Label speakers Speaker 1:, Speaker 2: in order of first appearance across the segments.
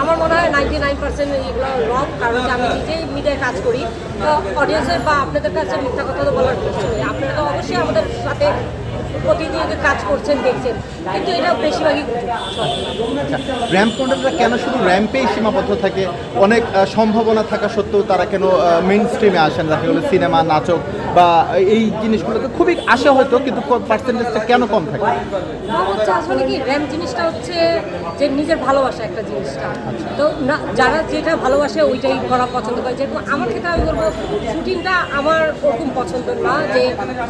Speaker 1: আমার মনে হয় 99% এগুলো রং, কারণ আমি নিজেই মিডিয়ায় কাজ করি। তো অডিয়েন্সের বা আপনাদের কাছে মিথ্যা কথা তো বলার কিছু নেই। আপনারা তো অবশ্যই আমাদের সাথে প্রতিদিন কাজ করছেন, দেখছেন, কিন্তু এটা বেশিরভাগই
Speaker 2: র্যাম্প মডেলরা কেন শুধু র্যাম্পেই সীমাবদ্ধ থাকে? অনেক সম্ভাবনা থাকা সত্ত্বেও তারা কেন মেইন স্ট্রিমে আসেন? দেখা গেলো সিনেমা, নাটক বা এই জিনিসগুলোতে খুবই আসে হয়তো, কিন্তু পার্সেন্টেজটা কেন কম থাকে?
Speaker 1: হচ্ছে আসলে কি র্যাম্প জিনিসটা হচ্ছে যে নিজের ভালোবাসা একটা জিনিসটা। তো না, যারা যেটা ভালোবাসে ওইটাই করা পছন্দ করে। যেরকম আমার ক্ষেত্রে আমি বলবো শুটিংটা আমার ওরকম পছন্দ না, যে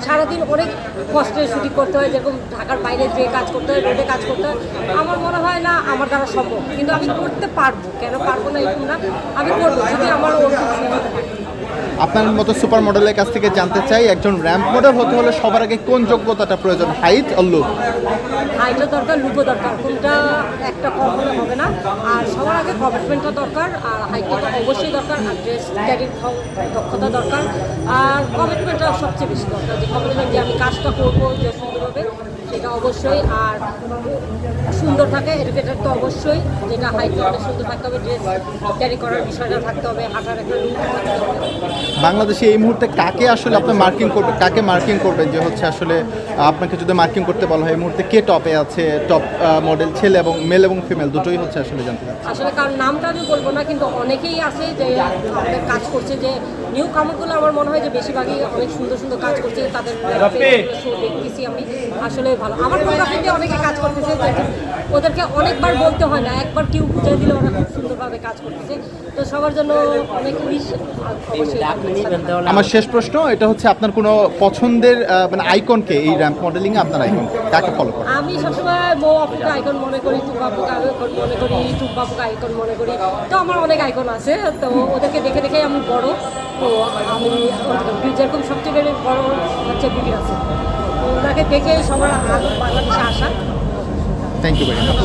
Speaker 1: সারাদিন অনেক কষ্টের শুটিং করতে হয়, যেরকম ঢাকার বাইরে যে কাজ করতে হয়, রোডে কাজ করতে হয়, আমার মনে হয় না আমার দ্বারা সম্ভব। কিন্তু আমি করতে পারবো, কেন পারবো না এরকম না, আমি করবো যদি আমার ওরকম সুযোগ থাকে।
Speaker 2: আপনার মতো সুপার মডেলের কাছ থেকে জানতে চাই, একজন র্যাম্প মডেল হতে হলে সবার আগে কোন যোগ্যতাটা প্রয়োজন? হাইট আর লুক?
Speaker 1: হাইটও দরকার, লুকও দরকার, কোনটা একটা কম হলে হবে না। আর সবার আগে কমিটমেন্টও দরকার, আর হাইটটা তো অবশ্যই দরকার, আর ড্রেস ক্যারির দক্ষতা দরকার, আর কমিটমেন্টটা সবচেয়ে বেশি দরকার। যে কমিটমেন্ট যে আমি কাজটা করবো যে সুন্দরভাবে, সেটা অবশ্যই। আর সুন্দর থাকে, এডুকেটেড তো অবশ্যই, যেটা হাইটটা অনেক সুন্দর থাকতে হবে, ড্রেস ক্যারি করার বিষয়টা থাকতে হবে, হাঁটার একটা লুক থাকতে হবে।
Speaker 2: বাংলাদেশে এই মুহূর্তে কাকে আসলে আপনি মার্কিং করবেন, কাকে মার্কিং করবেন যে হচ্ছে আসলে আপনাকে যদি মার্কিং করতে বলা হয় এই মুহূর্তে কে টপে আছে? টপ মডেল ছেলে এবং মেল এবং ফিমেল দুটোই হচ্ছে আসলে জানতে চাচ্ছি।
Speaker 1: আসলে কারণ নামটা আমি বলবো না, কিন্তু অনেকেই আছে যে আমাদের কাজ করছে, যে নিউ কামারগুলো আমার মনে হয় যে বেশিরভাগই অনেক সুন্দর সুন্দর কাজ করছে, তাদের শো দেখতেছি আমি, আসলে ভালো। আমার ফটোগ্রাফিতে অনেকে কাজ করতেছে, যে ওদেরকে অনেকবার বলতে হয় না, একবার কেউ বুঝিয়ে দিলে ওরা খুব সুন্দরভাবে কাজ করতেছে। তো সবার জন্য অনেক উইশ অবশ্যই।
Speaker 2: আমার শেষ প্রশ্ন এটা হচ্ছে, আপনার কোনো পছন্দের মানে আইকনকে এই র্যাম্প মডেলিংয়ে আপনার আইকন কাকে ফলো করেন?
Speaker 1: আমি সবসময় মো আপুকে আইকন মনে করি, টুবাপুকে আইকন মনে করি, টুবাপুকে আইকন মনে করি। তো আমার অনেক আইকন আছে, তো ওদেরকে দেখে দেখে আমি বড়। তো আমি যেরকম সবচেয়ে বড় হচ্ছে বিবি আছে, তো ওনাকে দেখে সবার আগে বাংলাদেশে আসা।
Speaker 2: Thank you very much.